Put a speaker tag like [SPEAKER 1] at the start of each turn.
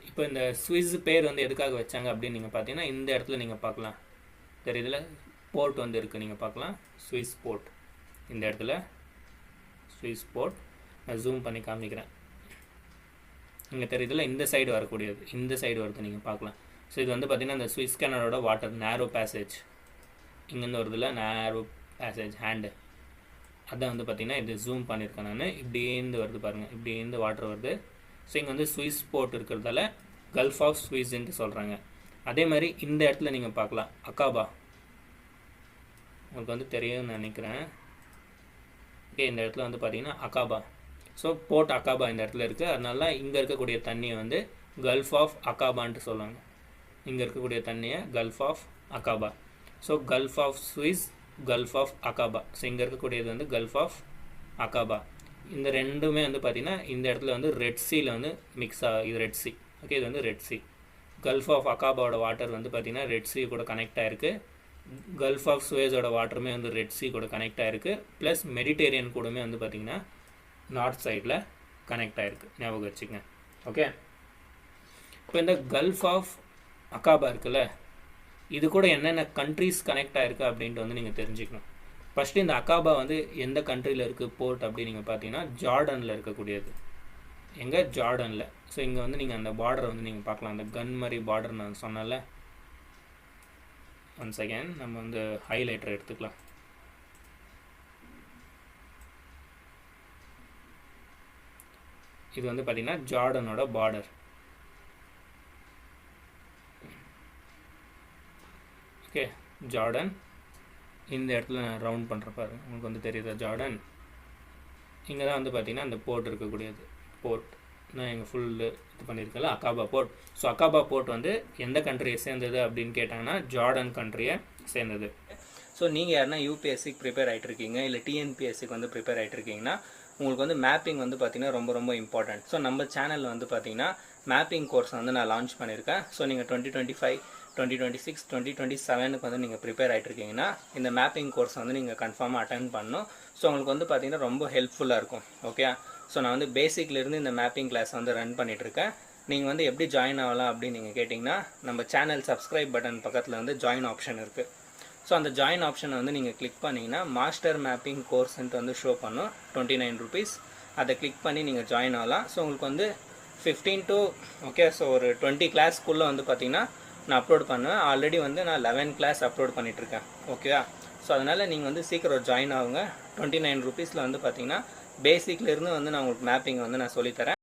[SPEAKER 1] இப்போ இந்த ஸ்விஸ் பேர் வந்து எதுக்காக வச்சாங்க அப்படின்னு நீங்கள் பார்த்தீங்கன்னா இந்த இடத்துல நீங்கள் பார்க்கலாம். தெரியுதுல, போர்ட் வந்து இருக்குது, நீங்கள் பார்க்கலாம் ஸ்விஸ் போர்ட். இந்த இடத்துல ஸ்விஸ் போர்ட் நான் ஜூம் பண்ணி காமிக்கிறேன். இங்கே தெரியுதுல, இந்த சைடு வரக்கூடியது, இந்த சைடு வருது நீங்கள் பார்க்கலாம். ஸோ இது வந்து பார்த்திங்கன்னா இந்த ஸ்விஸ் கேனலோட வாட்டர் நேரோ பேசேஜ் இங்கேருந்து வருதுல, நேரோ பேசேஜ் ஹேண்டு, அதான் வந்து பார்த்திங்கன்னா இது ஜூம் பண்ணியிருக்கேன் நான். இப்படியேந்து வருது பாருங்கள், இப்படியேந்து வாட்டர் வருது. ஸோ இங்கே வந்து ஸ்விஸ் போர்ட் இருக்கிறதால கல்ஃப் ஆஃப் ஸ்விஸ்ன்ட்டு சொல்கிறாங்க. அதே மாதிரி இந்த இடத்துல நீங்கள் பார்க்கலாம் அகாபா, உங்களுக்கு வந்து தெரியும்னு நினைக்கிறேன். ஓகே, இந்த இடத்துல வந்து பார்த்திங்கன்னா அகாபா. ஸோ போர்ட் அகாபா இந்த இடத்துல இருக்குது. அதனால இங்கே இருக்கக்கூடிய தண்ணியை வந்து கல்ஃப் ஆஃப் அகாபான்ட்டு சொல்லுவாங்க. இங்கே இருக்கக்கூடிய தண்ணியை gulf of Aqaba. So gulf of Suez, gulf of Aqaba. So இங்கே இருக்கக்கூடியது வந்து கல்ஃப் ஆஃப் அகாபா. இந்த ரெண்டுமே வந்து பார்த்திங்கன்னா இந்த இடத்துல வந்து ரெட் சீயில் வந்து மிக்ஸ் இது ரெட் சி. ஓகே, இது வந்து ரெட் சி. கல்ஃப் ஆஃப் அகாபாவோட வாட்டர் வந்து பார்த்திங்கன்னா ரெட் சி கூட கனெக்ட் ஆகிருக்கு. கல்ஃப் ஆஃப் சுவேஸோட வாட்டருமே வந்து ரெட் சி கூட கனெக்ட் ஆகிருக்கு. ப்ளஸ் மெடிடேரியன் கூடமே வந்து பார்த்திங்கன்னா நார்த் சைடில் கனெக்ட் ஆகிருக்கு, ஞாபகம் வச்சுக்கங்க. ஓகே, இப்போ இந்த கல்ஃப் ஆஃப் அகாபா இருக்குல்ல, இது கூட என்னென்ன கண்ட்ரிஸ் கனெக்ட் ஆகிருக்கு அப்படின்ட்டு வந்து நீங்கள் தெரிஞ்சுக்கணும். ஃபஸ்ட்டு இந்த அகாபா வந்து எந்த கண்ட்ரியில் இருக்குது போர்ட் அப்படின்னு நீங்கள் பார்த்தீங்கன்னா ஜார்டனில் இருக்கக்கூடியது. எங்கே? ஜார்டனில். ஸோ இங்கே வந்து நீங்கள் அந்த பார்டரை வந்து நீங்கள் பார்க்கலாம், அந்த கன் மாதிரி பார்டர் நான் சொன்னால. ஒன்ஸ் அகேன் நம்ம வந்து ஹைலைட்டர் எடுத்துக்கலாம். இது வந்து பார்த்திங்கன்னா ஜார்டனோட பார்டர். ஓகே, ஜார்டன் இந்த இடத்துல நான் ரவுண்ட் பண்ணுற பாரு, உங்களுக்கு வந்து தெரியுதா ஜார்டன். இங்கே தான் வந்து பார்த்திங்கன்னா அந்த போர்ட் இருக்கக்கூடியது. போர்ட் நான் எங்கள் ஃபுல்லு இது பண்ணியிருக்கல Acaba board. So Acaba board வந்து எந்த கண்ட்ரியை சேர்ந்தது அப்படின்னு கேட்டாங்கன்னா ஜார்டன் கண்ட்ரியை சேர்ந்தது. ஸோ நீங்கள் யாருன்னா யூபிஎஸ்சிக்கு ப்ரிப்பேர் ஆகிட்டு இருக்கீங்க, இல்லை டிஎன்பிஎஸ்சிக்கு வந்து ப்ரிப்பேர் ஆகிட்டு இருக்கீங்கன்னா உங்களுக்கு வந்து மேப்பிங் வந்து பார்த்திங்கன்னா ரொம்ப ரொம்ப இம்பார்ட்டன்ட். ஸோ நம்ம சேனலில் வந்து பார்த்திங்கன்னா மேப்பிங் கோர்ஸ் வந்து நான் லான்ச் பண்ணியிருக்கேன். ஸோ நீங்கள் 2025, 2026, 2027க்கு வந்து நீங்கள் ப்ரிப்பேர் ஆகிட்டு இருக்கீங்கன்னா இந்த மேப்பிங் கோர்ஸ் வந்து நீங்கள் கன்ஃபார்மாக அட்டென்ட் பண்ணணும். ஸோ உங்களுக்கு வந்து பார்த்திங்கன்னா ரொம்ப ஹெல்ப்ஃபுல்லாக இருக்கும். ஓகே, ஸோ நான் வந்து பேசிக்லேருந்து இந்த மேப்பிங் கிளாஸ் வந்து ரன் பண்ணிகிட்ருக்கேன். நீங்கள் வந்து எப்படி ஜாயின் ஆகலாம் அப்படின்னு நீங்கள் கேட்டிங்கன்னா நம்ம சேனல் சப்ஸ்கிரைப் பட்டன் பக்கத்தில் வந்து ஜாயின் ஆப்ஷன் இருக்குது. ஸோ அந்த ஜாயின் ஆப்ஷனை வந்து நீங்கள் கிளிக் பண்ணிங்கன்னா மாஸ்டர் மேப்பிங் கோர்ஸ்ன்ட்டு வந்து ஷோ பண்ணும், 29 rupees. அதை கிளிக் பண்ணி நீங்கள் ஜாயின் ஆகலாம். ஸோ உங்களுக்கு வந்து 15 to ஓகே, ஸோ ஒரு 20 கிளாஸ்க்குள்ளே வந்து பார்த்திங்கன்னா நான் அப்லோட் பண்ணுவேன். ஆல்ரெடி வந்து நான் 11 கிளாஸ் அப்லோட் பண்ணிகிட்ருக்கேன். ஓகேவா? ஸோ அதனால் நீங்கள் வந்து சீக்கிரம் ஜாயின் ஆகுங்க. 29 rupeesல வந்து பார்த்திங்கன்னா பேசிக்லேருந்து வந்து நான் உங்களுக்கு மேப்பிங் வந்து நான் சொல்லித்தரேன்.